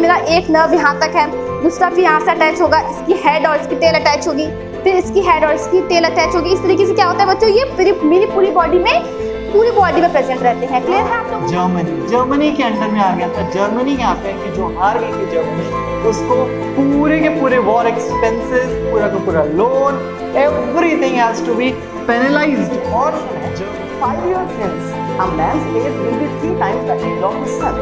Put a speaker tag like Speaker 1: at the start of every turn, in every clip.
Speaker 1: मेरा एक नर्व यहाँ तक है, दूसरा फिर यहाँ से अटैच होगा, इसकी हेड और इसकी टेल अटैच होगी, फिर इसकी हेड और इसकी टेल अटैच होगी। इस तरीके से क्या होता है बच्चों, ये मेरी पूरी बॉडी में प्रेजेंट रहते हैं। क्लियर है आप लोग?
Speaker 2: जर्मनी के अंडर में आ गया था। जर्मनी यहाँ पे कि जो हार गई थी जर्मनी, उसको पूरे के पूरे वॉर एक्सपेंसेस, पूरा का पूरा loan, everything has to be penalised. और 5 years hence, a man's age will be 3 times the age of his son.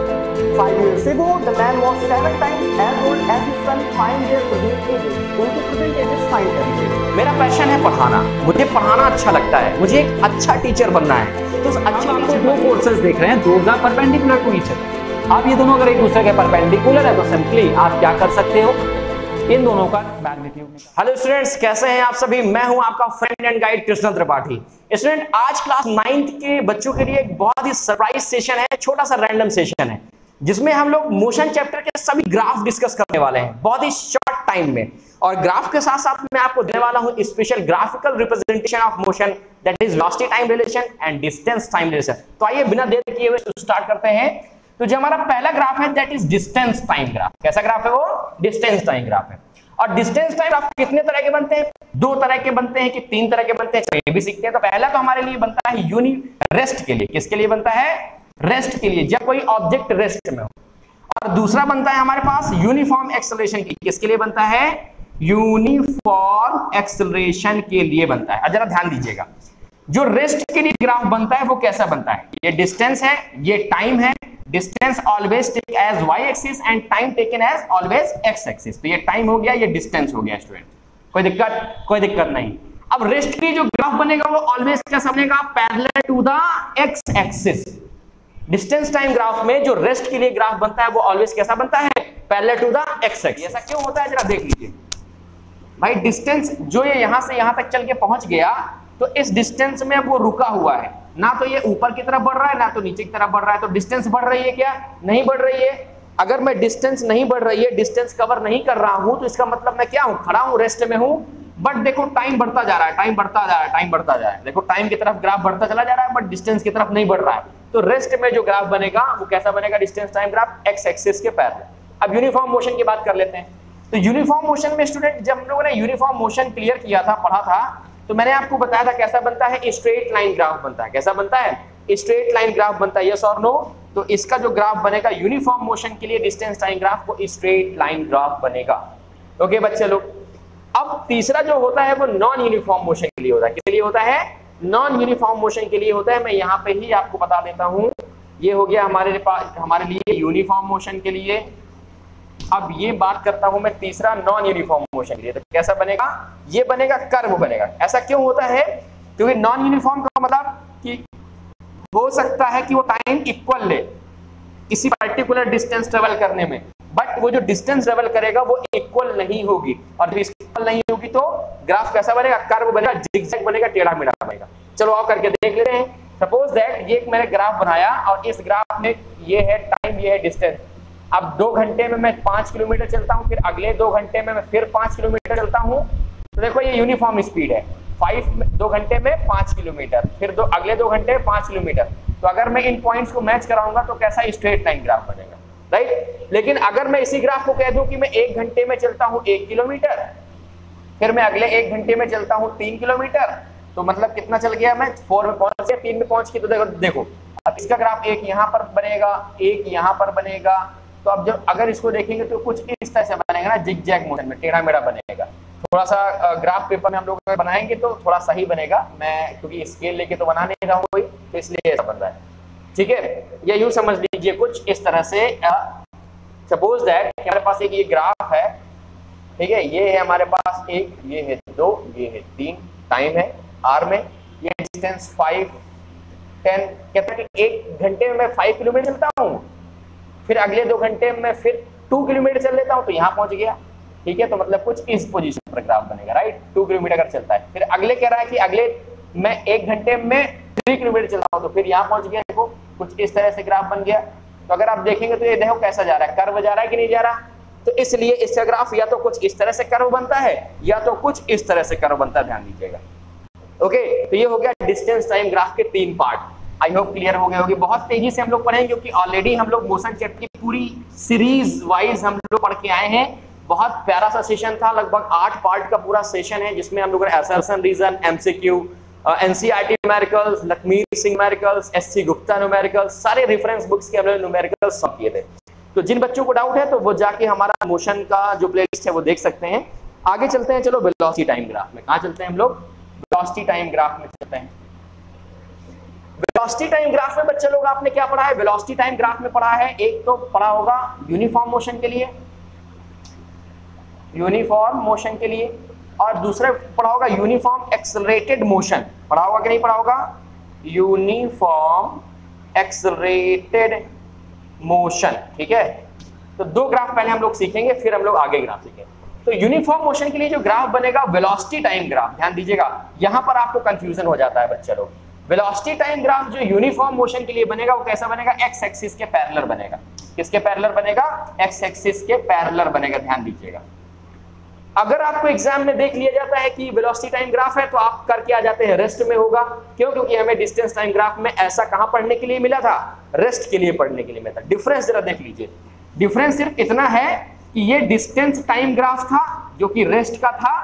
Speaker 2: 5 years ago, the man was 7 times as old as his son. 5 years present ages. उनके present ages 5 times.
Speaker 3: मेरा passion है पढ़ाना, मुझे पढ़ाना अच्छा लगता है, मुझे एक अच्छा टीचर बनना है। तो अच्छे टीचर,
Speaker 4: दो फोर्सेस देख रहे हैं, those are perpendicular to each other. अब ये दोनों अगर एक दूसरे के परपेंडिकुलर है तो सिंपली आप क्या कर सकते हो, इन दोनों का मैग्नीट्यूड निकाल।
Speaker 3: हेलो स्टूडेंट्स, कैसे हैं आप सभी? मैं हूं आपका friend and guide Krishna Tripathi. Student, आज क्लास 9th के बच्चों के लिए एक बहुत ही सरप्राइज सेशन है, छोटा सा रैंडम सेशन है, जिसमें हम लोग मोशन चैप्टर के सभी ग्राफ डिस्कस करने वाले हैं बहुत ही शॉर्ट टाइम में। और ग्राफ के साथ साथ मैं आपको देने वाला हूं special graphical representation of motion, that is velocity time relation and distance time relation. तो आइए बिना देर किए हुए स्टार्ट करते हैं। तो जो हमारा पहला ग्राफ है that is distance time graph. कैसा ग्राफ है वो? डिस्टेंस टाइम ग्राफ है। और डिस्टेंस टाइम ग्राफ कितने तरह के बनते हैं? 2 तरह के बनते हैं कि 3 तरह के बनते हैं, चलिए भी सीखते हैं। तो पहला तो हमारे लिए बनता है यूनि रेस्ट के लिए। किसके लिए बनता है? रेस्ट के लिए, जब कोई ऑब्जेक्ट रेस्ट में हो। और दूसरा बनता है हमारे पास यूनिफॉर्म एक्सेलरेशन के लिए। किसके लिए बनता है? यूनिफॉर्म एक्सेलरेशन के लिए बनता है। जरा ध्यान दीजिएगा, जो रेस्ट के लिए ग्राफ बनता है वो कैसा बनता है? ये डिस्टेंस है, ये टाइम है। Distance always take as y axis and time taken as always x axis. तो ये टाइम हो गया, ये डिस्टेंस हो गया स्टूडेंट। कोई दिक्कत नहीं। अब रेस्ट के लिए जो ग्राफ बनेगा वो ऑलवेज कैसा बनेगा? Parallel to the x axis. Distance time graph में जो रेस्ट के लिए ग्राफ बनता है वो ऑलवेज कैसा बनता है? Parallel to the x axis. ऐसा क्यों होता है जरा देख लीजिए भाई। डिस्टेंस जो ये यहां से यहां तक चल के पहुंच गया, तो इस डिस्टेंस में वो रुका हुआ है, ना तो ये ऊपर की तरफ बढ़ रहा है ना तो नीचे की तरफ बढ़ रहा है। तो डिस्टेंस बढ़ रही है क्या? नहीं बढ़ रही है। अगर मैं डिस्टेंस नहीं बढ़ रही है, डिस्टेंस कवर नहीं कर रहा हूं, तो इसका मतलब मैं क्या हूं? खड़ा हूं, रेस्ट में हूं। बट देखो टाइम बढ़ता जा रहा है, टाइम बढ़ता जा रहा है, टाइम बढ़ता जा रहा है। देखो टाइम की तरफ ग्राफ बढ़ता चला जा रहा है, बट डिस्टेंस की तरफ नहीं बढ़ रहा है। तो रेस्ट में जो ग्राफ बनेगा वो कैसा बनेगा? Distance time graph x axis के पैरेलल। अब यूनिफॉर्म मोशन की बात कर लेते हैं। तो यूनिफॉर्म मोशन में स्टूडेंट, जब हम लोगों ने यूनिफॉर्म मोशन क्लियर किया था, पढ़ा था, तो मैंने आपको बताया था कैसा बनता है? स्ट्रेट लाइन ग्राफ बनता है। कैसा बनता है? स्ट्रेट लाइन ग्राफ बनता है। यस और नो? तो इसका जो ग्राफ बनेगा यूनिफॉर्म मोशन के लिए, डिस्टेंस टाइम ग्राफ, वो स्ट्रेट लाइन ग्राफ बनेगा। ओके बच्चे लोग। अब तीसरा जो होता है वो नॉन यूनिफॉर्म मोशन के लिए होता है। किसके लिए होता है? नॉन यूनिफॉर्म मोशन के लिए होता है। मैं यहाँ पे ही आपको बता देता हूँ। ये हो गया हमारे लिए यूनिफॉर्म मोशन के लिए। अब ये बात करता हूं मैं तीसरा नॉन यूनिफॉर्म मोशन के लिए। तो कैसा बनेगा? ये बनेगा कर्व बनेगा। ऐसा क्यों होता है? क्योंकि नॉन यूनिफॉर्म का मतलब कि हो सकता है कि वो टाइम इक्वल ले किसी पर्टिकुलर डिस्टेंस ट्रेवल करने में, बट वो जो डिस्टेंस ट्रेवल करेगा वो इक्वल नहीं होगी। और जब इक्वल नहीं होगी तो ग्राफ कैसा बनेगा? कर्व बनेगा, जिगजैग बनेगा, टेढ़ा मेढ़ा बनेगा। चलो आओ करके देख लेते हैं। सपोज दैट ये मैंने ग्राफ बनाया और इस ग्राफ में ये है टाइम, ये है डिस्टेंस। अब 2 घंटे में मैं 5 किलोमीटर चलता हूं, फिर अगले 2 घंटे में मैं फिर 5 किलोमीटर चलता हूं। तो देखो ये यूनिफॉर्म स्पीड है। 2 घंटे में 5 किलोमीटर, फिर अगले 2 घंटे में 5 किलोमीटर। तो अगर मैं इन पॉइंट्स को मैच कराऊंगा तो कैसा स्ट्रेट लाइन ग्राफ बनेगा, राइट। लेकिन अगर मैं इसी ग्राफ को कह दूं कि मैं 1 घंटे में चलता हूं 1 किलोमीटर, फिर मैं अगले 1 घंटे में चलता हूं 3 किलोमीटर, तो मतलब कितना चल गया? मैं 4 में पहुंच गया, 3 में पहुंच के। तो देखो अब इसका ग्राफ एक यहाँ पर बनेगा, एक यहाँ पर बनेगा। तो अब जब अगर इसको देखेंगे तो कुछ इस तरह से बनेगा ना, जिगजैग मोशन में, टेढ़ा मेढ़ा बनेगा। थोड़ा सा ग्राफ पेपर में हम लोग बनाएंगे तो थोड़ा सही बनेगा। मैं क्योंकि स्केल लेके तो बना नहीं रहा हूँ कोई, तो इसलिए ऐसा बन रहा है, ठीक है। ये यूं समझ लीजिए कुछ इस तरह से। सपोज दैट हमारे पास एक ये ग्राफ है, ठीक है। ये है हमारे पास 1, ये है 2, ये है 3, टाइम है r में, ये डिस्टेंस 5, 10। कहता है कि 1 घंटे में मैं 5 किलोमीटर चलता हूँ, फिर अगले 2 घंटे में फिर 2 किलोमीटर चल लेता हूँ, तो यहाँ पहुंच गया, ठीक है। तो मतलब कुछ इस पोजीशन पर ग्राफ बनेगा, राइट। 2 किलोमीटर अगर चलता है, फिर अगले कह रहा है कि अगले मैं 1 घंटे में 3 किलोमीटर चलता हूँ, तो फिर यहाँ पहुंच गया। देखो कुछ इस तरह से ग्राफ बन गया। तो अगर आप देखेंगे तो ये देखो कैसा जा रहा है, कर्व जा रहा है कि नहीं जा रहा। तो इसलिए इसका ग्राफ या तो कुछ इस तरह से कर्व बनता है या तो कुछ इस तरह से कर्व बनता है, ध्यान दीजिएगा। ओके, तो ये हो गया डिस्टेंस टाइम ग्राफ के 3 पार्ट। आई होप क्लियर हो गए होगी। बहुत तेजी से हम लोग पढ़ेंगे क्योंकि ऑलरेडी हम लोग मोशन चैप्टर की पूरी सीरीज वाइज हम लोग पढ़ के आए हैं। बहुत प्यारा सा सेशन था, लगभग 8 पार्ट का पूरा सेशन है जिसमें हम लोग ने assertion reason, MCQ, NCERT numericals, Lakhmir Singh numericals, SC Gupta numericals, सारे रेफरेंस बुक्स के हम लोग न्यूमेरिकल्स सब किए थे। तो जिन बच्चों को डाउट है तो वो जाके हमारा मोशन का जो प्लेलिस्ट है वो देख सकते हैं। आगे चलते हैं, चलो वेलोसिटी टाइम ग्राफ में। कहाँ चलते हैं हम लोग? वेलोसिटी टाइम ग्राफ में चलते हैं। वेलोसिटी टाइम ग्राफ में बच्चे लोग आपने क्या पढ़ा है? वेलोसिटी टाइम ग्राफ में पढ़ा है, एक तो पढ़ा होगा यूनिफॉर्म मोशन के लिए, यूनिफॉर्म मोशन के लिए, और दूसरे पढ़ा होगा यूनिफॉर्म एक्सेलरेटेड मोशन। पढ़ा होगा कि नहीं पढ़ा होगा? यूनिफॉर्म एक्सेलरेटेड मोशन, ठीक है। तो 2 ग्राफ पहले हम लोग सीखेंगे, फिर हम लोग आगे ग्राफ सीखेंगे। तो यूनिफॉर्म मोशन के लिए जो ग्राफ बनेगा वेलोसिटी टाइम ग्राफ, ध्यान दीजिएगा, यहां पर आपको कंफ्यूजन हो जाता है बच्चे लोग। वेलोसिटी टाइम ग्राफ जो यूनिफॉर्म मोशन के लिए बनेगा वो कैसा बनेगा? एक्स एक्सिस के पैरेलल बनेगा। किसके पैरेलल बनेगा? एक्स एक्सिस के पैरेलल बनेगा, ध्यान दीजिएगा। अगर आपको एग्जाम में देख लिया जाता है कि वेलोसिटी टाइम ग्राफ है तो आप करके आ जाते हैं रेस्ट में होगा। क्यों? क्योंकि हमें डिस्टेंस टाइम ग्राफ में ऐसा कहां पढ़ने के लिए मिला था? रेस्ट के लिए पढ़ने के लिए मिला था। डिफरेंस जरा देख लीजिए, डिफरेंस सिर्फ इतना है कि ये डिस्टेंस टाइम ग्राफ था जो कि रेस्ट का था,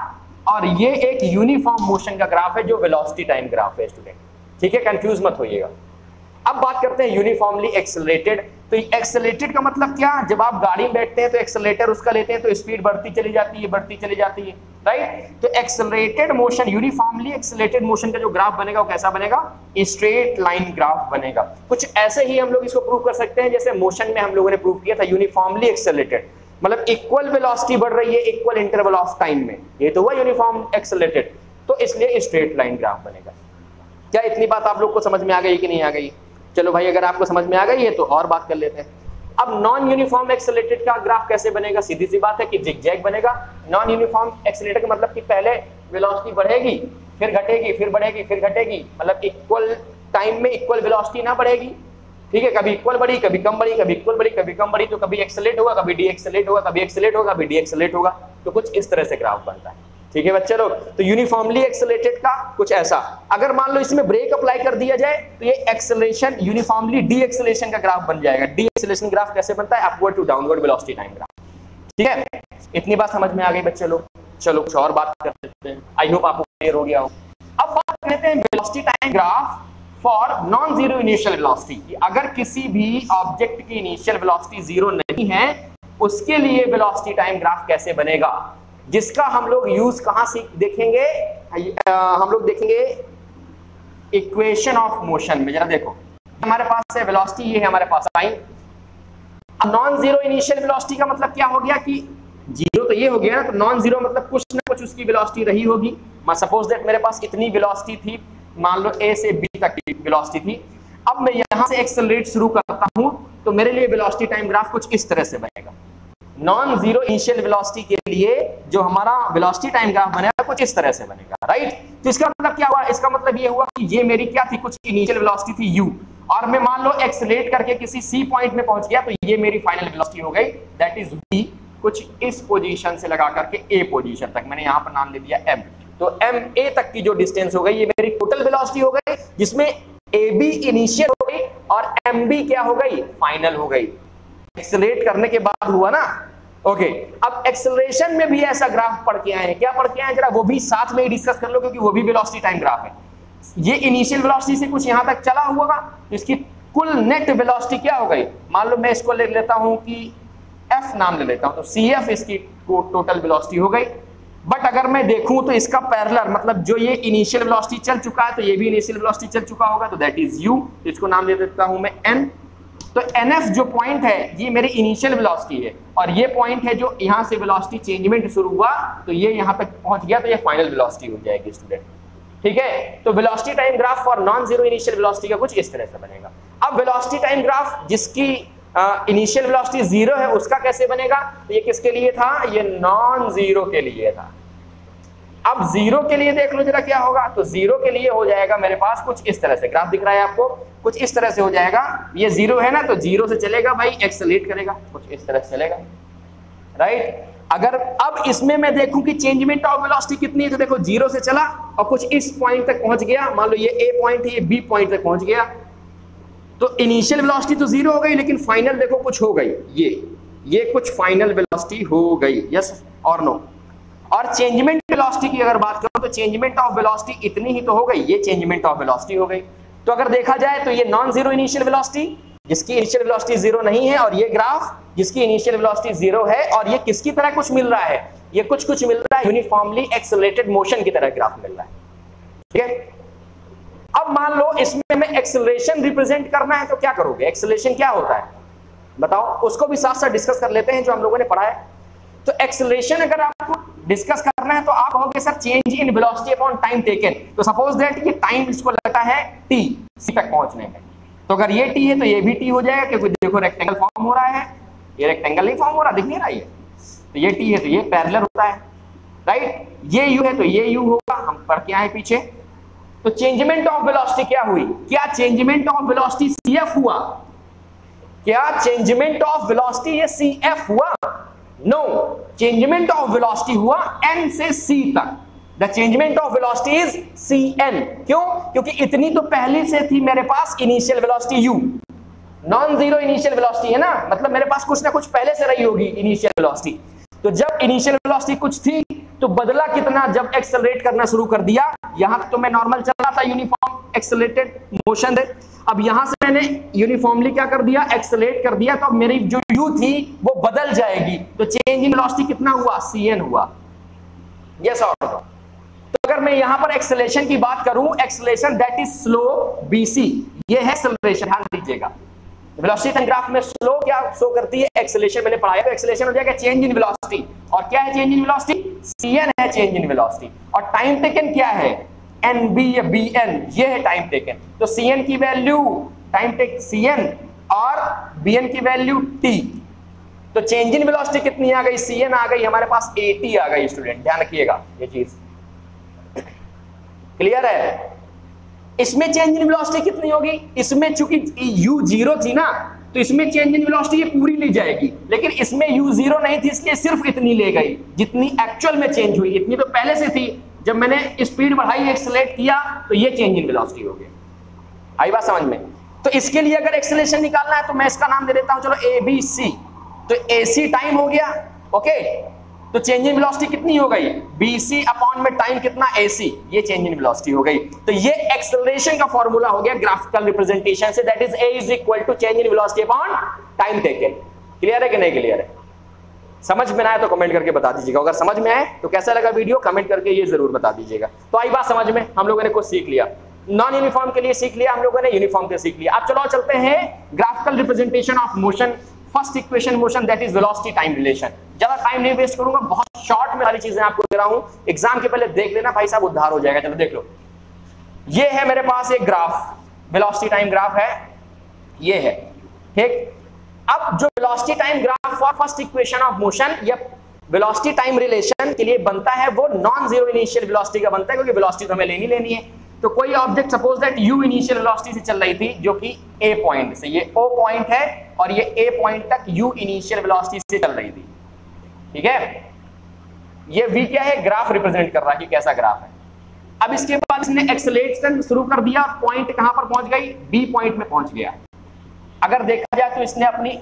Speaker 3: और ये एक यूनिफॉर्म मोशन का ग्राफ है जो वेलोसिटी टाइम ग्राफ है स्टूडेंट, ठीक है, कंफ्यूज मत होइएगा। अब बात करते हैं यूनिफॉर्मली एक्सेलरेटेड। तो एक्सेलरेटेड का मतलब क्या? जब आप गाड़ी में बैठते हैं तो एक्सेलरेटर उसका लेते हैं तो स्पीड बढ़ती चली जाती है, बढ़ती चली जाती है, राइट। तो accelerated motion, uniformly accelerated motion का जो ग्राफ बनेगा वो कैसा बनेगा? स्ट्रेट लाइन ग्राफ बनेगा। कुछ ऐसे ही हम लोग इसको प्रूव कर सकते हैं जैसे मोशन में हम लोगों ने प्रूव किया था यूनिफॉर्मली एक्सेलरेटेड, मतलब इक्वल वेलोसिटी बढ़ रही है इक्वल इंटरवल ऑफ टाइम में, ये तो हुआ यूनिफॉर्म एक्सेलरेटेड, तो इसलिए स्ट्रेट लाइन ग्राफ बनेगा। क्या इतनी बात आप लोग को समझ में आ गई कि नहीं आ गई? चलो भाई, अगर आपको समझ में आ गई है तो और बात कर लेते हैं। अब नॉन यूनिफॉर्म एक्सेलरेटेड का ग्राफ कैसे बनेगा? सीधी सी बात है कि जिगजैग बनेगा। नॉन यूनिफॉर्म एक्सेलरेटेड का मतलब कि पहले वेलोसिटी बढ़ेगी, फिर घटेगी, फिर बढ़ेगी, फिर घटेगी, मतलब इक्वल टाइम में इक्वल वेलोसिटी ना बढ़ेगी, ठीक है। कभी इक्वल बढ़ी, कभी कम बढ़ी, कभी इक्वल बढ़ी, कभी कम बढ़ी, तो कभी एक्सेलरेट होगा, कभी डी एक्सेलरेट होगा, कभी एक्सेलरेट होगा, कभी डी एक्सेलरेट होगा। तो कुछ इस तरह से ग्राफ बनता है, ठीक है बच्चे लोग। तो यूनिफॉर्मली एक्सेलरेटेड का कुछ ऐसा। अगर मान लो इसमें ब्रेक अप्लाई कर दिया जाए तो ये एक्सेलरेशन यूनिफॉर्मली डी एक्सेलरेशन का ग्राफ बन जाएगा। डी एक्सेलरेशन ग्राफ कैसे बनता है? Upward to downward velocity time graph, ठीक है। इतनी बात समझ में आ गई बच्चे लोग? चलो कुछ और बात कर लेते हैं, आई होप आपको क्लियर हो गया हो। अब बात करते हैं velocity time graph for non zero initial velocity. अगर किसी भी ऑब्जेक्ट की इनिशियल वेलोसिटी जीरो नहीं है उसके लिए वेलोसिटी टाइम ग्राफ कैसे बनेगा, जिसका हम लोग यूज कहां से देखेंगे? हम लोग देखेंगे इक्वेशन ऑफ मोशन में। जरा देखो, हमारे पास है वेलोसिटी, ये है हमारे पास टाइम। अब नॉन जीरो इनिशियल वेलोसिटी का मतलब क्या हो गया कि जीरो तो ये हो गया ना, तो नॉन जीरो मतलब कुछ ना कुछ उसकी वेलोसिटी रही होगी। सपोज दैट मेरे पास इतनी वेलोसिटी थी, मान लो ए से बी तक की वेलोसिटी थी। अब मैं यहां से एक्सेलरेट शुरू करता हूं तो मेरे लिए वेलोसिटी टाइम ग्राफ कुछ इस तरह से बनेगा। नॉन जीरो इनिशियल वेलोसिटी के लिए जो हमारा वेलोसिटी टाइम ग्राफ बनेगा कुछ इस तरह से बनेगा, राइट। तो इसका मतलब क्या हुआ? इसका मतलब ये हुआ कि ये मेरी क्या थी? कुछ इनिशियल वेलोसिटी थी u, और मैं मान लो एक्सेलरेट करके किसी c पॉइंट में पहुंच गया तो ये मेरी फाइनल वेलोसिटी हो गई, दैट इज v। कुछ इस पोजीशन से लगा करके a पोजीशन तक, मैंने यहां पर नाम दे दिया m। तो ma तक की जो डिस्टेंस हो गई ये मेरी टोटल वेलोसिटी हो गई, जिसमें ab इनिशियल हो गई और mb क्या हो गई? फाइनल हो गई। एक्सेलरेट करने के बाद हुआ ना, ओके। अब एक्सेलरेशन में भी ऐसा ग्राफ पढ़ के आए हैं। क्या पढ़ के आए हैं? जरा वो भी साथ में ही डिस्कस कर लो, क्योंकि वो भी वेलोसिटी टाइम ग्राफ है। ये इनिशियल वेलोसिटी से कुछ यहां तक चला हुआ, तो इसकी कुल नेट वेलोसिटी क्या हो गई? मान लो मैं इसको ले लेता हूं कि f नाम ले लेता हूं, तो cf इसकी टोटल वेलोसिटी हो गई। बट अगर मैं देखूं तो इसका पैरेलल, मतलब जो ये इनिशियल वेलोसिटी चल चुका है तो ये भी इनिशियल वेलोसिटी चल चुका होगा, तो दैट इज u। तो इसको नाम दे देता हूं मैं n। तो nf जो पॉइंट है ये मेरी इनिशियल वेलोसिटी है, और ये पॉइंट है जो यहां से वेलोसिटी चेंजमेंट शुरू हुआ तो ये यहां तक पहुंच गया, तो ये फाइनल वेलोसिटी हो जाएगी स्टूडेंट, ठीक है। तो velocity time graph for non zero initial velocity का कुछ इस तरह से बनेगा। अब वेलोसिटी टाइम ग्राफ जिसकी इनिशियल वेलोसिटी जीरो है उसका कैसे बनेगा? तो ये किसके लिए था? ये नॉन जीरो के लिए था। अब जीरो के लिए देख लो जरा क्या होगा। तो जीरो के लिए हो जाएगा मेरे पास कुछ इस तरह से, ग्राफ दिख रहा है आपको, कुछ इस तरह से हो जाएगा। ये जीरो है ना, तो जीरो से चलेगा भाई, एक्सेलरेट करेगा, कुछ इस तरह से चलेगा, राइट। अगर अब इसमें मैं देखूं कि चेंजमेंट ऑफ वेलोसिटी कितनी है, तो देखो जीरो से चला और कुछ इस पॉइंट तक पहुंच गया। मान लो ये ए पॉइंट है, ये बी पॉइंट तक पहुंच गया, तो इनिशियल वेलोसिटी तो 0 हो गई, लेकिन फाइनल देखो कुछ हो गई, ये कुछ फाइनल वेलोसिटी हो गई, यस और नो। और चेंजमेंट वेलोसिटी की अगर बात करो तो चेंजमेंट ऑफ वेलोसिटी इतनी ही तो हो गई, ये चेंजमेंट ऑफ वेलोसिटी हो गई। तो अगर देखा जाए तो ये नॉन जीरो इनिशियल वेलोसिटी जिसकी इनिशियल वेलोसिटी 0 नहीं है, और ये ग्राफ जिसकी इनिशियल वेलोसिटी 0 है, और ये किसकी तरह कुछ मिल रहा है, ये कुछ मिल रहा है यूनिफॉर्मली एक्सेलरेटेड मोशन की तरह ग्राफ मिल रहा है, ठीक है। अब मान लो इसमें हमें एक्सेलरेशन रिप्रेजेंट करना है, तो क्या करोगे, एक्सेलरेशन क्या होता है बताओ, उसको भी साथ साथ डिस्कस कर लेते हैं जो हम लोगों ने पढ़ा है। तो एक्सेलरेशन अगर आपको डिस्कस करना है तो आप कहोगे sir change in velocity upon time taken. तो सपोज दैट ये टाइम इसको लगता है t सी तक पहुंचने में, तो अगर ये t है तो ये भी t हो जाएगा, क्योंकि देखो रेक्टेंगल फॉर्म हो रहा है, ये रेक्टेंगल नहीं फॉर्म हो रहा, दिख नहीं रहा ये, तो ये t है तो ये पैरेलल होता है, राइट। ये u है तो ये u होगा, हम पढ़ के आए पीछे। तो चेंजमेंट ऑफ वेलोसिटी क्या हुई, क्या चेंजमेंट ऑफ वेलोसिटी cf हुआ, क्या चेंजमेंट ऑफ वेलोसिटी ये cf हुआ, नो, चेंजमेंट ऑफ वेलोसिटी हुआ n से c तक, the changement of velocity is cn। क्यों, क्योंकि इतनी तो पहले से थी मेरे पास initial velocity u, non zero initial velocity है ना, मतलब मेरे पास कुछ ना कुछ पहले से रही होगी इनिशियल वेलोसिटी। तो जब इनिशियल वेलोसिटी कुछ थी तो बदला कितना, जब एक्सेलरेट करना शुरू कर दिया, यहां तो मैं नॉर्मल चल रहा था यूनिफॉर्म एक्सेलरेटेड मोशन है, अब यहां से मैंने यूनिफॉर्मली क्या कर दिया, एक्सेलरेट कर दिया, तो अब मेरी जो u थी वो बदल जाएगी, तो चेंज इन वेलोसिटी कितना हुआ, cn हुआ, यस और नो। तो अगर मैं यहां पर एक्सेलरेशन की बात करूं, acceleration that is slow bc, ये है एक्सेलरेशन, ध्यान दीजिएगा। वेलोसिटी ग्राफ में स्लो क्या शो करती है, एक्सेलरेशन मैंने पढ़ाया, तो एक्सेलरेशन हो जाएगा चेंज इन वेलोसिटी, और क्या है चेंज इन वेलोसिटी, cn है चेंज इन वेलोसिटी, और टाइम टेकन क्या है, nb या bn, ये है टाइम टेकन। तो cn की वैल्यू टाइम टेक cn और bn की वैल्यू t, तो चेंज इन वेलोसिटी कितनी आ गई, cn आ गई हमारे पास, at आ गई, स्टूडेंट ध्यान रखिएगा ये चीज, क्लियर है। इसमें चेंज इन वेलोसिटी कितनी होगी, इसमें चूंकि u 0 थी ना, तो इसमें चेंज इन वेलोसिटी ये पूरी ली जाएगी, लेकिन इसमें u 0 नहीं थी, इसलिए सिर्फ इतनी ले गई जितनी एक्चुअल में चेंज हुई, इतनी तो पहले से थी, जब मैंने स्पीड बढ़ाई एक्सेलरेट किया तो ये चेंज इन वेलोसिटी हो गई, आई बात समझ में। तो इसके लिए अगर एक्सेलरेशन निकालना है तो मैं इसका नाम दे देता हूं, चलो ABC, तो AC टाइम हो गया, ओके, तो चेंज इन वेलोसिटी कितनी हो गई, BC अपॉन में टाइम कितना AC, ये चेंज इन वेलोसिटी हो गई। तो ये एक्सेलरेशन का फॉर्मूला हो गया ग्राफिकल रिप्रेजेंटेशन से, that is A is equal to change in velocity upon time taken. Clear है कि नहीं क्लियर है, समझ में आए तो कमेंट करके बता दीजिएगा, अगर समझ में आए तो कैसा लगा वीडियो कमेंट करके ये जरूर बता दीजिएगा। तो आई बात समझ में, हम लोगों ने कुछ सीख लिया, नॉन यूनिफॉर्म के लिए सीख लिया हम लोगों ने, यूनिफॉर्म के सीख लिया। अब चलो चलते हैं graphical representation of motion, first equation motion that is velocity time relation. ज्यादा टाइम नहीं वेस्ट करूंगा, बहुत शॉर्ट में सारी चीजें आपको दे रहा हूं, एग्जाम के पहले देख लेना भाई साहब, उद्धार हो जाएगा। चलो देख लो, ये है मेरे पास एक ग्राफ, वेलोसिटी टाइम ग्राफ है, ये है ठीक। अब जो velocity time graph for first equation of motion या वेलोसिटी टाइम रिलेशन के लिए बनता है, वो नॉन जीरो इनिशियल वेलोसिटी का बनता है, क्योंकि वेलोसिटी तो हमें लेनी है। तो कोई object suppose that u initial velocity से चल रही थी, जो कि a पॉइंट से, ये o पॉइंट है और ये a पॉइंट तक u इनिशियल वेलोसिटी से चल रही थी, ठीक है। ये v क्या है, ग्राफ रिप्रेजेंट कर रहा है कि कैसा ग्राफ है। अब इसके बाद इसने एक्सेलरेशन शुरू कर दिया, पॉइंट कहां पर पहुंच गई, b पॉइंट में पहुंच गया। अगर देखा जाए तो इसने अपनी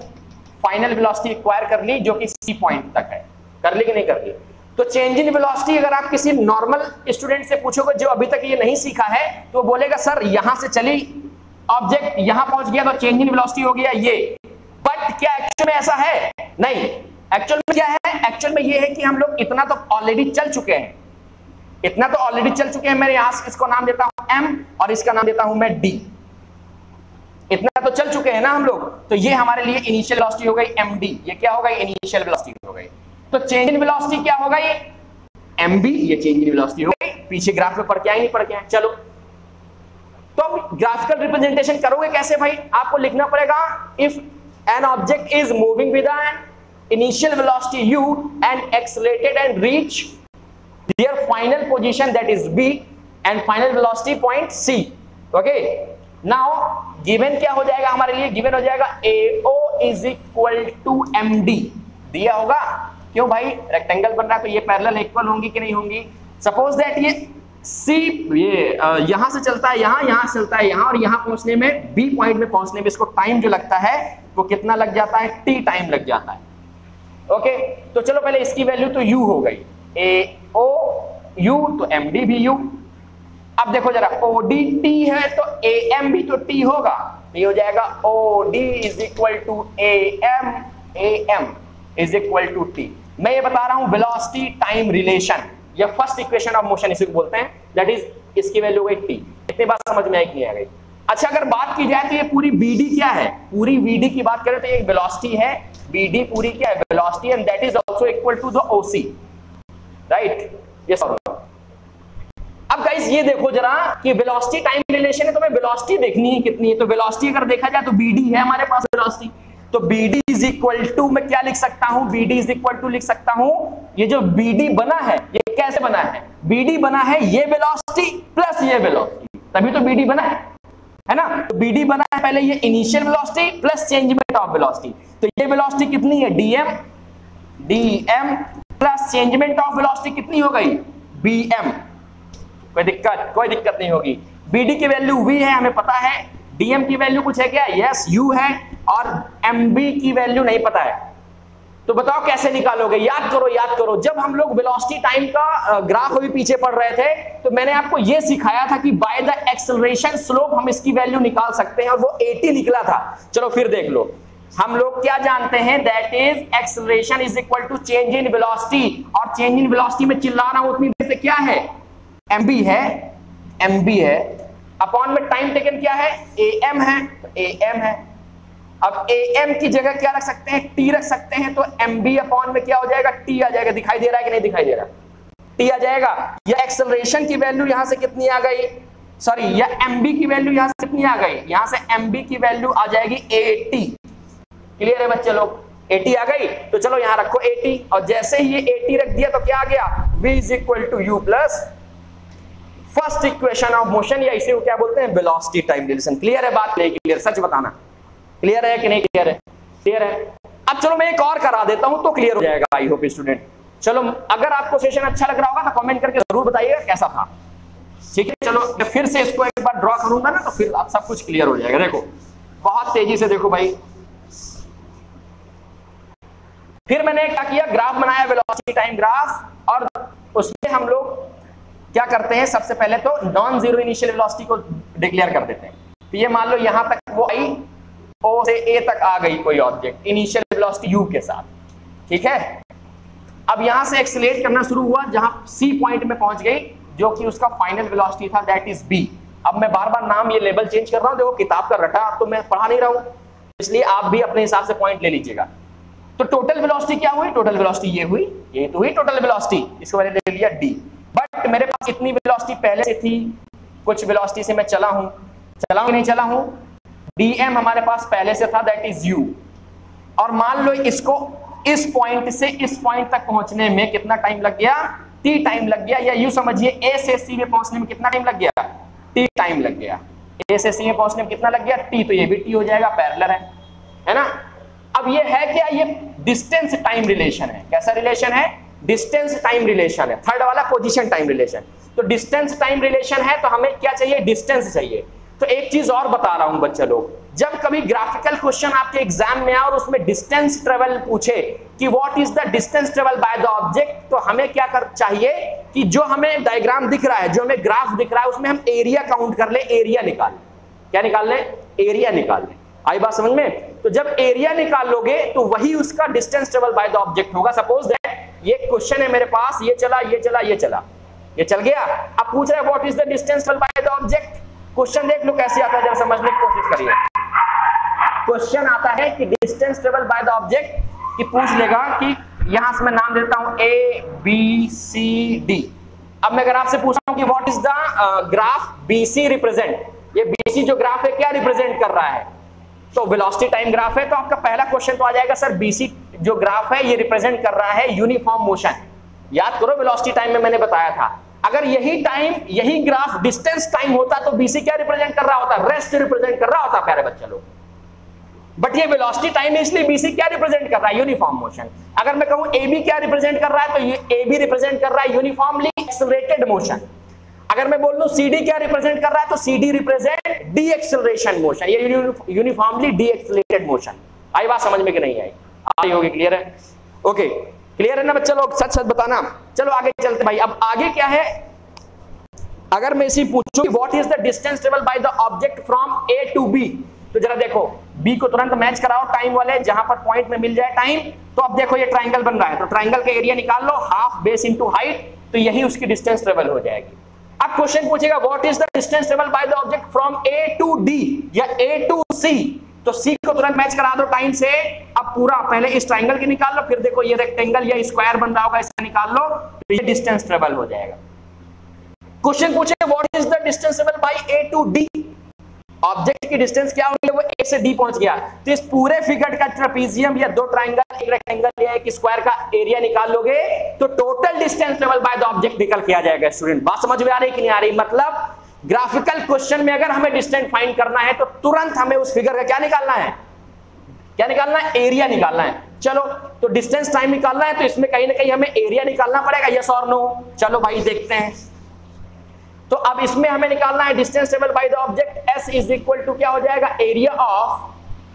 Speaker 3: फाइनल वेलोसिटी एक्वायर कर ली, जो कि c पॉइंट तक है, कर ली कि नहीं कर ली। तो चेंज इन वेलोसिटी अगर आप किसी नॉर्मल स्टूडेंट से पूछोगे जो अभी तक ये नहीं सीखा है, तो वो बोलेगा सर यहां से चली ऑब्जेक्ट यहां पहुंच गया तो चेंज इन वेलोसिटी हो गया ये। बट क्या एक्चुअल में ऐसा है, नहीं। एक्चुअल में क्या है, एक्चुअल में ये है कि हम लोग इतना तो ऑलरेडी चल चुके हैं, इतना तो ऑलरेडी चल चुके हैं। मेरे यहां इसको नाम देता हूं m और इसका नाम देता हूं मैं d, इतना तो चल चुके हैं ना हम लोग। तो ये हमारे लिए इनिशियल वेलोसिटी हो गई md, ये क्या हो गई, इनिशियल वेलोसिटी हो गई। तो चेंज इन वेलोसिटी क्या होगा, ये mb, ये चेंज इन वेलोसिटी हो गई। पीछे ग्राफ में पढ़ के आए नहीं पढ़ के आए, चलो। तो अब ग्राफिकल रिप्रेजेंटेशन करोगे कैसे भाई, आपको लिखना पड़ेगा if an object is moving with an initial velocity u and accelerated and reach their final position that is b and final velocity point c, okay। now given क्या हो जाएगा हमारे लिए, given हो जाएगा AO is equal to md, दिया होगा। क्यों भाई, रेक्टेंगल बन रहा है तो ये पैरेलल इक्वल होंगी कि नहीं होंगी। सपोज दैट ये सी ये यहां से चलता है यहां से चलता है यहां, और यहां पहुंचने में बी पॉइंट में पहुंचने में इसको टाइम जो लगता है वो कितना लग जाता है, टी टाइम लग जाता है। ओके, तो चलो पहले इसकी वैल्यू तो यू हो गई, ए ओ यू तो एम डी भी यू। अब देखो जरा, ओ डी टी है तो ए एम भी तो टी होगा, ये हो जाएगा O D is equal to A M is equal to T. मैं ये बता रहा हूं वेलोसिटी टाइम रिलेशन, या फर्स्ट इक्वेशन ऑफ मोशन इसी को बोलते हैं, दैट इज इसकी वैल्यू गई टी। इतनी बात समझ में आई कि नहीं आ गई? अच्छा, अगर बात की जाए तो ये पूरी बीडी क्या है, पूरी बीडी की बात करें तो ये वेलोसिटी है, बीडी पूरी क्या है, velocity, and that is also equal to the OC, right? Yes और नो? अब गाइस ये देखो जरा कि वेलोसिटी टाइम रिलेशन है, तो मैं वेलोसिटी देखनी है कितनी है, तो वेलोसिटी अगर देखा जाए तो बीडी है हमारे पास वेलोसिटी, तो BD इज इक्वल टू, मैं क्या लिख सकता हूं, BD इज इक्वल टू लिख सकता हूं, ये जो BD बना है ये कैसे बना है, BD बना है ये वेलोसिटी प्लस ये वेलोसिटी, तभी तो BD बना है ना? तो BD बना है पहले ये initial velocity plus changement of velocity, तो ये वेलोसिटी कितनी है, dm plus changement of velocity कितनी हो गई, bm। कोई दिक्कत नहीं होगी। BD की वैल्यू v है हमें पता है, dm की वैल्यू कुछ है क्या, यस u है, और mb की वैल्यू नहीं पता है, तो बताओ कैसे निकालोगे? याद करो, जब हम लोग वेलोसिटी टाइम का ग्राफ अभी पीछे पढ़ रहे थे तो मैंने आपको यह सिखाया था कि बाय द एक्सेलरेशन स्लोप हम इसकी वैल्यू निकाल सकते हैं, और वो 80 निकला था। चलो फिर देख लो, हम लोग क्या जानते हैं, that is acceleration is equal to change in velocity, और चेंज इन वेलोसिटी में चिल्ला रहा हूं उतनी देर से क्या है, mb है, अपॉन में टाइम टेकन क्या है, am है। अब am की जगह क्या रख सकते हैं, t रख सकते हैं, तो mb अपॉन में क्या हो जाएगा, t आ जाएगा। दिखाई दे रहा है कि नहीं दिखाई दे रहा, t आ जाएगा। या एक्सेलरेशन की वैल्यू यहां से कितनी आ गई, सॉरी, या mb की वैल्यू यहां से कितनी आ गई, यहां से mb की वैल्यू आ जाएगी 80। क्लियर है बच्चे लोग, 80 आ गई, तो चलो यहां रखो 80, और जैसे ही ये 80 रख दिया तो क्या आ गया, v is equal to u plus first equation of motion, या इसे क्या बोलते हैं, वेलोसिटी टाइम रिलेशन। क्लियर है बात? नहीं क्लियर? सच बताना, क्लियर है कि नहीं क्लियर है? क्लियर है। अब चलो मैं एक और करा देता हूं तो क्लियर हो जाएगा, आई होप स्टूडेंट। चलो अगर आपको सेशन अच्छा लग रहा होगा तो कमेंट करके जरूर बताइएगा कैसा था, ठीक है? चलो मैं फिर से इसको एक बार ड्रॉ करूंगा ना, तो फिर आप सब कुछ क्लियर हो जाएगा। देखो बहुत तेजी से देखो भाई, फिर मैंने क्या किया, ग्राफ बनाया, वेलोसिटी टाइम ग्राफ, और उसमें हम लोग क्या करते हैं, सबसे पहले तो नॉन जीरो इनिशियल वेलोसिटी को डिक्लेयर कर देते हैं। तो ये मान लो यहां तक वो आई, O से A तक आ गई कोई ऑब्जेक्ट इनिशियल वेलोसिटी u के साथ, ठीक है? अब यहां से एक्सेलरेट करना शुरू हुआ, जहां C पॉइंट में पहुंच गई, जो कि उसका फाइनल वेलोसिटी था, दैट इज B। अब मैं बार बार नाम ये लेवल चेंज कर रहा हूं, देखो किताब का रटा तो मैं पढ़ा नहीं रहा हूं, इसलिए आप भी अपने हिसाब से पॉइंट ले लीजिएगा। तो टोटल वेलोसिटी क्या हुई, टोटल वेलोसिटी ये हुई, ये तो हुई टोटल वेलोसिटी, इसको मैंने ले लिया D। बट मेरे पास इतनी वेलोसिटी पहले से थी, कुछ वेलोसिटी से मैं चला हूं कि नहीं चला हूं, dm हमारे पास पहले से था, दैट इज u। और मान लो इसको इस पॉइंट से इस पॉइंट तक पहुंचने में कितना टाइम लग गया, t टाइम लग गया, या यूं समझिए a से c में पहुंचने में कितना टाइम लग गया, t टाइम लग गया। a से c में पहुंचने में कितना लग गया, t, तो ये भी t हो जाएगा, पैरेलल है ना? अब ये है क्या, ये डिस्टेंस टाइम रिलेशन है। कैसा रिलेशन है, डिस्टेंस टाइम रिलेशन है। थर्ड वाला पोजीशन टाइम रिलेशन। तो डिस्टेंस टाइम रिलेशन है, तो हमें क्या चाहिए, डिस्टेंस चाहिए। तो एक चीज और बता रहा हूं बच्चे लोग, जब कभी ग्राफिकल क्वेश्चन आपके एग्जाम में आए और उसमें डिस्टेंस ट्रेवल पूछे कि what is the distance travel by the object, तो हमें क्या कर चाहिए कि जो हमें डायग्राम दिख रहा है, जो हमें ग्राफ दिख रहा है, उसमें हम एरिया काउंट कर ले, एरिया निकाल। क्या निकाल ले, एरिया निकाल ले। आई बात समझ में? तो जब एरिया निकाल लोगे तो वही उसका distance travel by the object होगा। सपोज दैट ये क्वेश्चन है मेरे पास, ये चला, ये चला, ये चला, ये चल गया। अब पूछ रहा है what is the distance travel by the object. Question देख लो कैसे आता है, जरा समझने की कोशिश करिए। क्वेश्चन आता है कि distance travel by the object, कि पूछ लेगा कि यहां से मैं नाम देता हूं A B C D। अब मैं अगर आपसे पूछता हूं कि what is the graph BC represent, ये BC जो ग्राफ है क्या रिप्रेजेंट कर रहा है, तो वेलोसिटी टाइम ग्राफ है। तो आपका पहला क्वेश्चन तो आ जाएगा सर BC जो ग्राफ है ये रिप्रेजेंट कर रहा है यूनिफॉर्म मोशन। याद करो वेलोसिटी टाइम में मैंने बताया था, अगर यही टाइम यही ग्राफ डिस्टेंस टाइम होता तो BC क्या रिप्रेजेंट कर रहा होता, रेस्ट रिप्रेजेंट कर रहा होता प्यारे बच्चे लोग। बट ये वेलोसिटी टाइम है, इसलिए BC क्या रिप्रेजेंट कर रहा है, यूनिफॉर्म मोशन। अगर मैं कहूं AB क्या रिप्रेजेंट कर रहा है, तो ये AB रिप्रेजेंट कर रहा है यूनिफॉर्मली एक्सेलरेटेड मोशन। अगर मैं बोल दूं CD क्या रिप्रेजेंट कर रहा है, तो CD represent D acceleration motion, ये यूनिफॉर्मली डी एक्सेलरेटेड मोशन। आई बात समझ में कि नहीं आई? आई होगी, क्लियर है? ओके, क्लियर है ना बच्चे लोग? सच सच बताना। चलो आगे चलते भाई। अब आगे क्या है, अगर मैं इसी पूछूं what is the distance travel by the object from A to B, तो जरा देखो B को तुरंत मैच कराओ टाइम वाले, जहां पर पॉइंट में मिल जाए टाइम। तो अब देखो ये ट्राइंगल बन रहा है, तो ट्राइंगल का एरिया निकाल लो, हाफ बेस इनटू हाइट, तो यही उसकी डिस्टेंस ट्रेवल हो जाएगी। अब क्वेश्चन पूछेगा what is the distance travel by the object from A to D या A टू C, तो C को तुरंत मैच करा दो टाइम से। अब पूरा पहले इस ट्राइंगल की निकाल लो, फिर देखो ये रेक्टेंगल या स्क्वायर बन रहा होगा, इसका निकाल लो, तो ये डिस्टेंस ट्रेवल हो जाएगा। क्वेश्चन पूछे what is the distance travel by A to D, object की डिस्टेंस क्या होगी, वो A से D पहुंच गया। तो इस पूरे फिगर का ट्रेपीजियम या दो ट्राइंगल, एक रेक्टेंगल या एक स्क्वायर का एरिया निकाल लोगे, तो total distance travel by the object निकल के आ जाएगा। स्टूडेंट बात समझ में आ रही कि नहीं आ रही? मतलब ग्राफिकल क्वेश्चन में अगर हमें डिस्टेंस फाइंड करना है तो तुरंत हमें उस फिगर का क्या निकालना है, क्या निकालना है? एरिया निकालना है। चलो, तो डिस्टेंस टाइम निकालना है, तो इसमें कहीं ना कहीं हमें एरिया निकालना पड़ेगा, यस और नो? चलो भाई देखते हैं। तो अब इसमें हमें निकालना है distance travel by the object, S is equal to क्या हो जाएगा, एरिया ऑफ,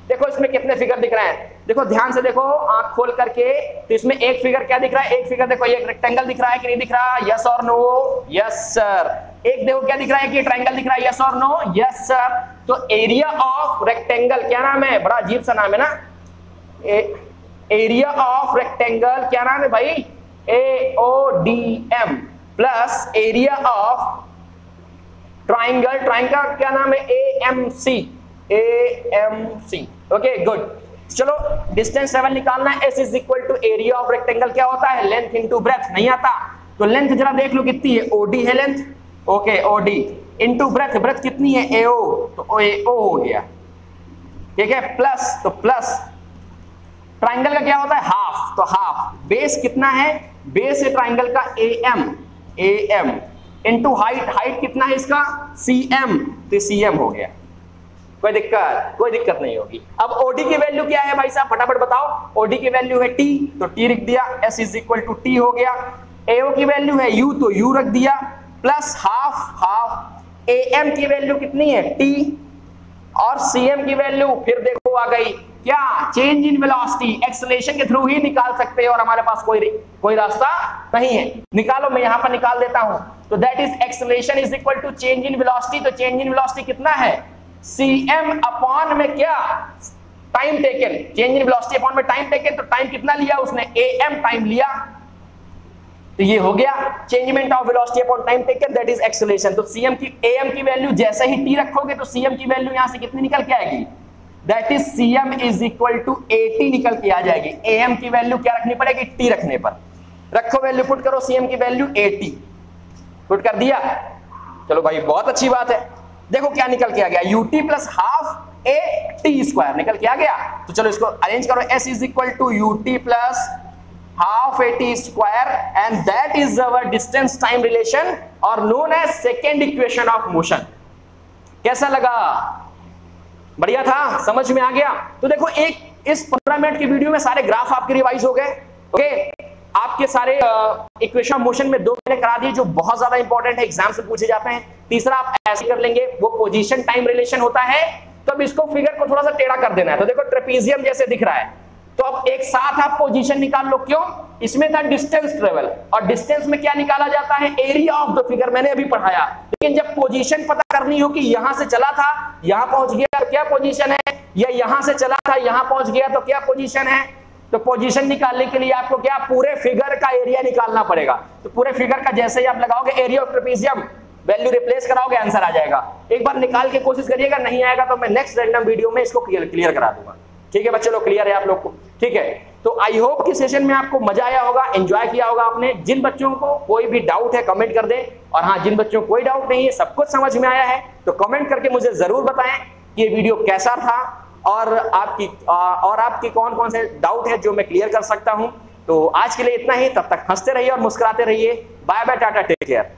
Speaker 3: देखो इसमें कितने फिगर दिख रहे हैं, देखो ध्यान से देखो आंख खोल करके, तो इसमें एक फिगर क्या दिख रहा है, एक फिगर देखो ये रेक्टेंगल दिख रहा है कि नहीं दिख रहा, यस और नो? Yes sir. एक देखो क्या दिख रहा है कि ट्रायंगल दिख रहा है, यस और नो? Yes sir. तो एरिया ऑफ रेक्टेंगल क्या नाम है, बड़ा अजीब सा नाम है ना, एरिया ऑफ रेक्टेंगल क्या नाम है भाई, AODM, plus area of triangle, triangle क्या नाम है, AMC। Okay good. चलो डिस्टेंस ट्रेवल निकालना है, S is equal to area of rectangle क्या होता है, लेंथ इनटू ब्रेथ, नहीं आता? तो लेंथ जरा देख लो कितनी है, OD है length, okay OD into breadth, breadth कितनी है, AO, तो AO हो गया, ठीक है, प्लस, तो प्लस ट्राइंगल का क्या होता है, हाफ, तो हाफ, बेस कितना है, बेस है ट्राइंगल का AM इनटू हाइट, हाइट कितना है इसका, CM, तो CM हो गया। कोई दिक्कत नहीं होगी। अब OD की वैल्यू क्या है भाई साहब, फटाफट बताओ। OD की वैल्यू है T, तो T रख दिया, S is equal to T हो गया। AO की वैल्यू है U, तो U रख दिया, प्लस हाफ। AM की वैल्यू कितनी है, T, और CM की वैल्यू फिर देखो आ गई क्या, चेंज इन वेलोसिटी, एक्सेलरेशन के थ्रू ही निकाल सकते हो, और हमारे पास कोई रास्ता नहीं है। निकालो, मैं यहां पर निकाल देता हूं। तो that is acceleration is equal to change in velocity, तो चेंज इन वेलोसिटी कितना है, CM अपॉन में क्या, time taken, change in velocity upon में टाइम टेकन, तो टाइम कितना लिया उसने, AM टाइम लिया, तो ये हो गया changement of velocity upon time taken, that is acceleration. तो CM की AM की वैल्यू जैसे ही T रखोगे तो CM की वैल्यू यहां से कितनी निकल के आएगी, that is CM is equal to 80 निकल के आ जाएगी। AM की वैल्यू क्या रखनी पड़ेगी, T रखने पर, रखो वैल्यू, पुट करो CM की वैल्यू 80, पुट कर दिया। चलो भाई बहुत अच्छी बात है, देखो क्या निकल के आ गया, UT plus half AT square निकल के आ गया। तो चलो इसको अरेंज करो, S is equal to UT plus half AT square, and that is our distance time relation और known as second equation of motion. कैसा लगा, बढ़िया था, समझ में आ गया? तो देखो एक इस 15 मिनट की वीडियो में सारे ग्राफ आपके रिवाइज हो गए, ओके। आपके सारे इक्वेशन ऑफ मोशन में 2 मैंने करा दिए जो बहुत ज्यादा इंपॉर्टेंट है, एग्जाम से पूछे जाते हैं। तीसरा आप ऐसे कर लेंगे, वो पोजीशन टाइम रिलेशन होता है, तो अब इसको फिगर को थोड़ा सा टेढ़ा कर देना है। तो देखो ट्रेपीजियम जैसे दिख रहा है, तो अब एक साथ आप पोजीशन निकाल लो, क्यों, इसमें था डिस्टेंस ट्रेवल, और डिस्टेंस में क्या निकाला जाता है, एरिया ऑफ द फिगर, मैंने अभी पढ़ाया। लेकिन जब पोजीशन पता करनी हो कि यहां से चला था यहां पहुंच गया तो क्या पोजीशन है, या यहां से चला था यहां पहुंच गया तो क्या पोजीशन है, तो पोजीशन निकालने के लिए आपको क्या, पूरे फिगर का एरिया निकालना पड़ेगा। तो पूरे फिगर का जैसे ही आप लगाओगे area of trapezium, value replace कराओगे, आंसर आ जाएगा। एक बार निकाल के कोशिश करिएगा, नहीं आएगा तो मैं नेक्स्ट रैंडम वीडियो में इसको क्लियर करा दूंगा। ठीक है बच्चे लोग, क्लियर है आप लोग को? ठीक है, तो आई होप कि सेशन में आपको मजा आया होगा, एंजॉय किया होगा आपने। जिन बच्चों को कोई भी डाउट है कमेंट कर दें, और हाँ जिन बच्चों को कोई डाउट नहीं है, सब कुछ समझ में आया है, तो कमेंट करके मुझे जरूर बताएं कि ये वीडियो कैसा था, और आपकी कौन कौन से डाउट है जो मैं क्लियर कर सकता हूं। तो आज के लिए इतना ही, तब तक हंसते रहिए और मुस्कुराते रहिए। Bye bye, tata, take care.